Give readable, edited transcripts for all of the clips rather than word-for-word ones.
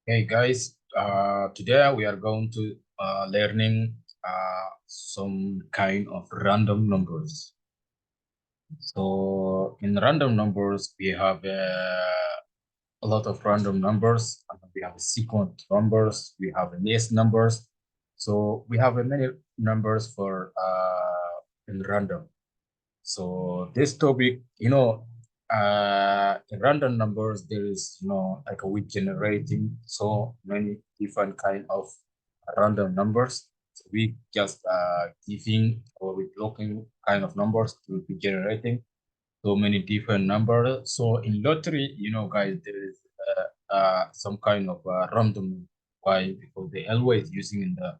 Hey guys, today we are going to learning some kind of random numbers. So in random numbers, we have a lot of random numbers. We have sequence numbers. We have list numbers. So we have many numbers for in random. So this topic, in random numbers, there is, like we generating so many different kind of random numbers. So we just giving or we blocking kind of numbers to be generating so many different numbers. So in lottery, guys, there is some kind of random. Why? Because they always using in the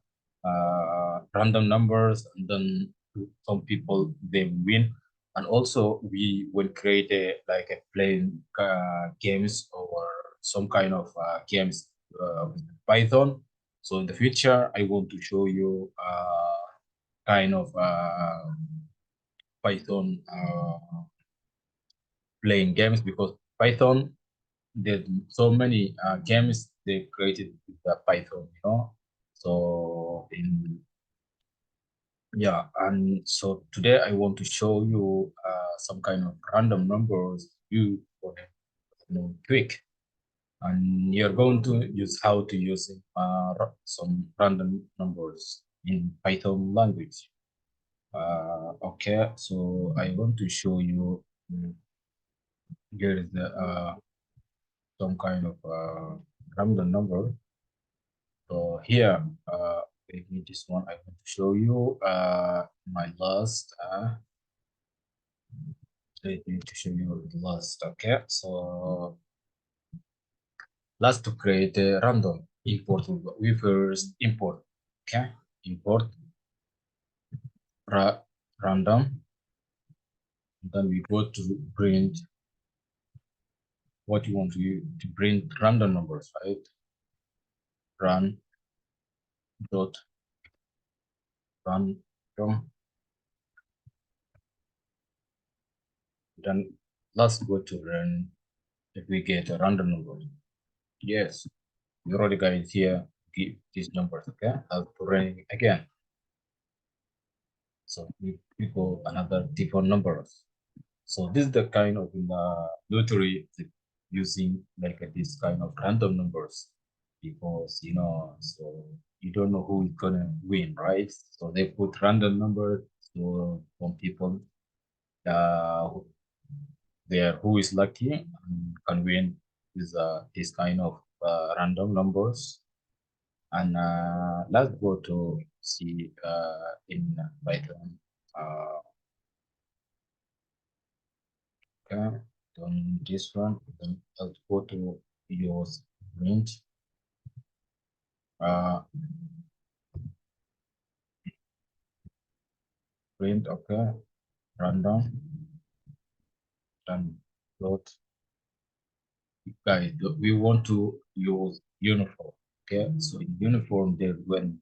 random numbers, and then some people they win. And also we will create like a playing games or some kind of games with Python. So in the future, I want to show you kind of Python playing games, because Python, there's so many games they created with Python. So in yeah, and so today I want to show you some kind of random numbers you want to know quick, and you're going to use how to use some random numbers in Python language. Okay, so I want to show you. Here is the some kind of random number. So here, maybe this one I want to show you my last. I need to show you the last. Okay, so last to create a random import. We first import. Okay, import random. Then we go to print what you want to print random numbers, right? Run dot random. Then let's go to run if we get a random number. Yes, you already got it here. Give these numbers, okay? I'll run again. So we go another different numbers. So this is the kind of in the lottery using like this kind of random numbers, because so you don't know who is gonna win, right? So they put random numbers, so some people who there who is lucky and can win with this kind of random numbers. And let's go to see in Python. Uh, okay, on this one, then let's go to use print. Uh, Print, okay, random, then plot. Guys, we want to use uniform. Okay, so in uniform, there when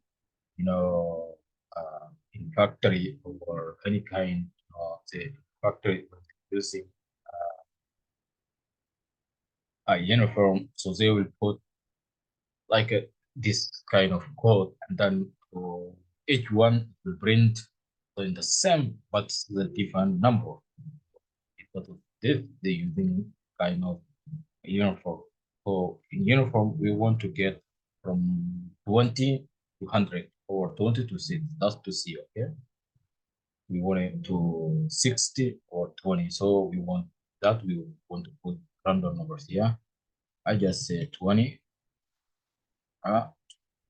in factory or any kind of the factory using a uniform, so they will put like this kind of code, and then each one will print in the same but the different number. Because of this, they using kind of uniform. So in uniform, we want to get from 20 to 100 or 20 to 6. That's to see, okay? We want it to 60 or 20. So we want that we want to put random numbers here. I just say 20,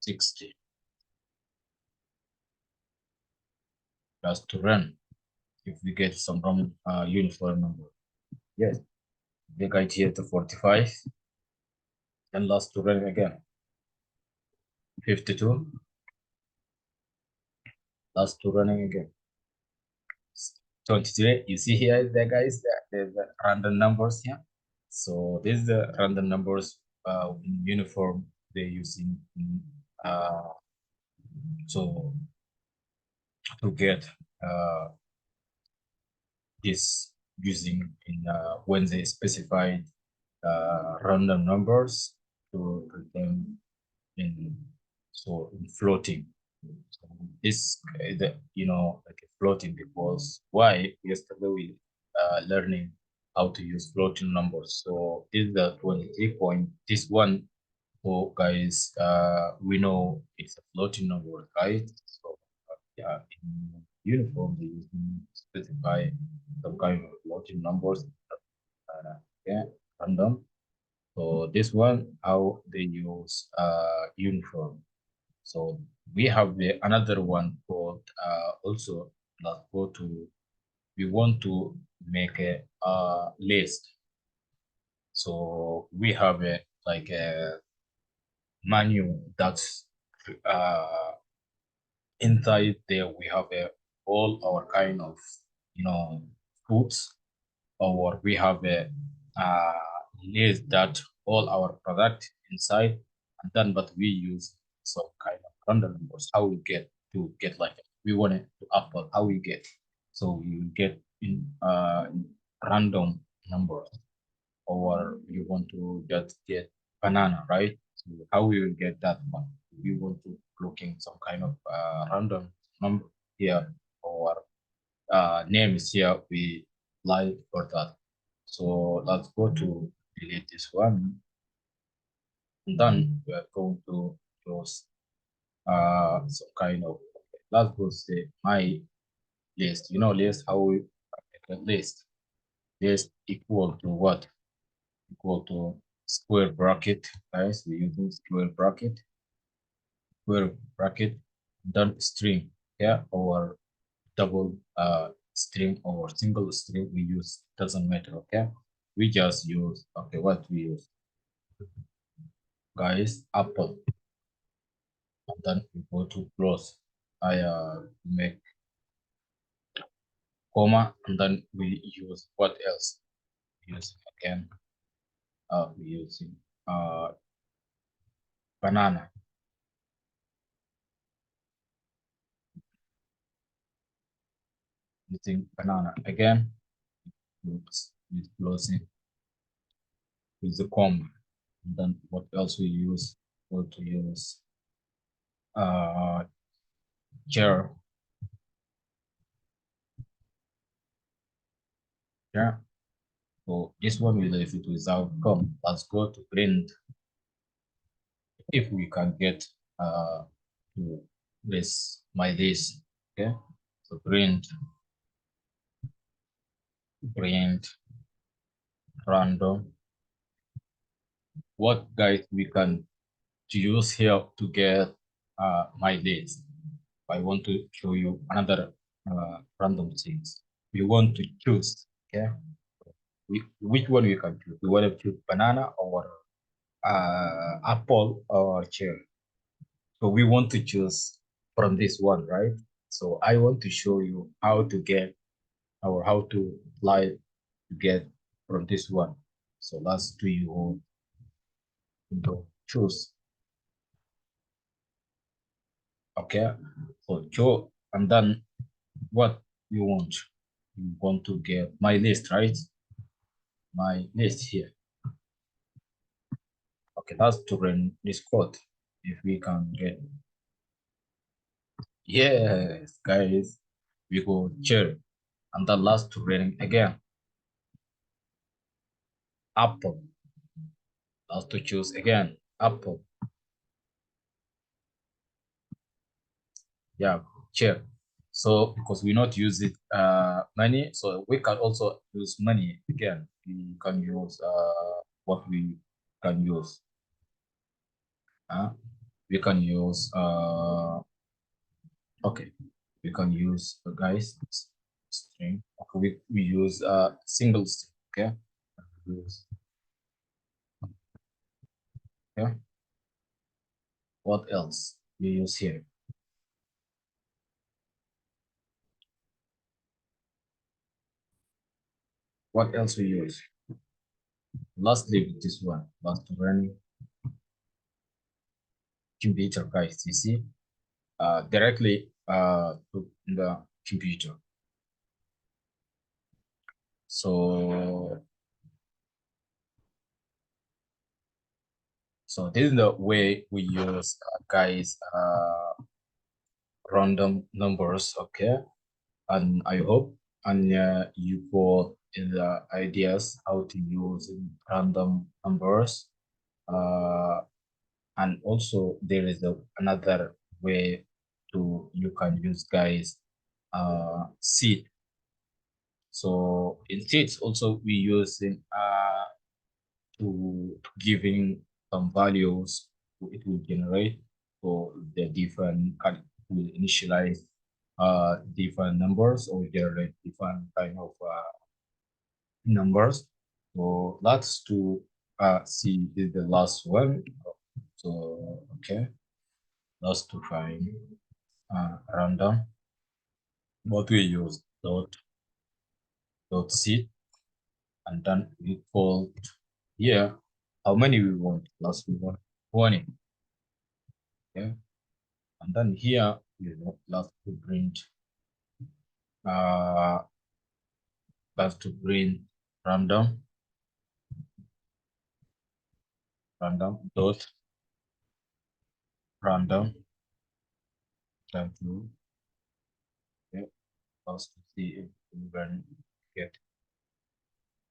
60. Just to run if we get some wrong uniform number. Yes, they got here to 45, and last to run again. 52, last to running again. 23, you see here, the guys, there's the random numbers here. So this is the random numbers in uniform they're using. Uh, so to get this using in when they specified random numbers. to return in in floating. So this the like a floating because why yesterday we learning how to use floating numbers. So this is the 23 point. This one, so guys, we know it's a floating number, right? So yeah, in uniform they specify some kind of floating numbers. Yeah, random. So this one, how they use uniform. So we have another one called also, let's go to, we want to make a list. So we have a like a menu that's inside there we have all our kind of foods, or we have a list that all our product inside, and then but we use some kind of random numbers. How we get like we want it to apple, how we get, so we get in random numbers, or you want to just get banana, right? So how we will get that one? We want to looking some kind of random number here, or names here. We like for that. So let's go to delete this one. And then we are going to use some kind of, let's go say my list. List, how we make a list. List equal to what? Equal to square bracket, guys. We're using square bracket, then string, yeah, or double string or single string we use, doesn't matter, okay? We just use, okay, what we use, guys, apple, and then we go to close. I make comma, and then we use what else? Use again, we using banana, using banana again, with closing, with the comma, and then what else we use? Go to use uh chair, yeah. So this one will leave it without come. Let's go to print. If we can get to this my list, okay. So print random. What guys we can use here to get my list? I want to show you another random things. We want to choose, okay. Which one we can choose? We want to choose banana or apple or cherry. So we want to choose from this one, right? So I want to show you how to get, or how to apply to get from this one. So let's do you choose. Okay. So choose, and then what you want? You want to get my list, right? My list here. Okay, that's to run this code. If we can get, yes, guys, we go cherry, and then last to running again. Apple. Last to choose again. Apple. Yeah, chair. So because we not use it money, so we can also use money again. We can use what we can use. We can use okay, we can use guys string. Okay, we use single string. Okay, use, okay. What else we use here? What else we use? Lastly, with this one, last running computer, guys. You see, directly to the computer. So So this is the way we use, guys, random numbers. Okay, and I hope and you got the ideas how to use random numbers. Uh, and also there is another way to you can use, guys, seed. So in seeds also we using to giving some values, it will generate for the different will initialize different numbers or generate different kind of numbers. So that's to see the last one. So okay, that's to find random. What we use dot seed, and then we call here how many we want. Last we want 20. Okay, and then here you know last to print uh last to print random dot random. Then to, okay, last to see if we can get.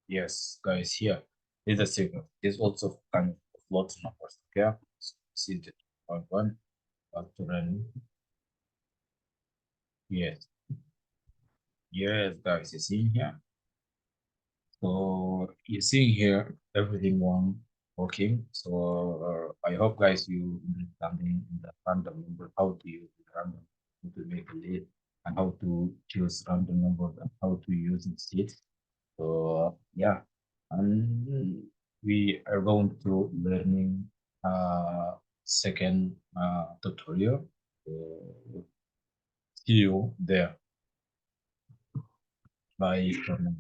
Yes, guys, here is a signal. This also kind of float numbers. Okay, so see the point one to run. Yes, yes, guys, you see here. So you see here everything one working. So I hope, guys, you understanding the random number, how to use the random, how to make a lead, and how to choose random numbers and how to use it. So yeah, and we are going to learning second tutorial. See you there. Bye for now.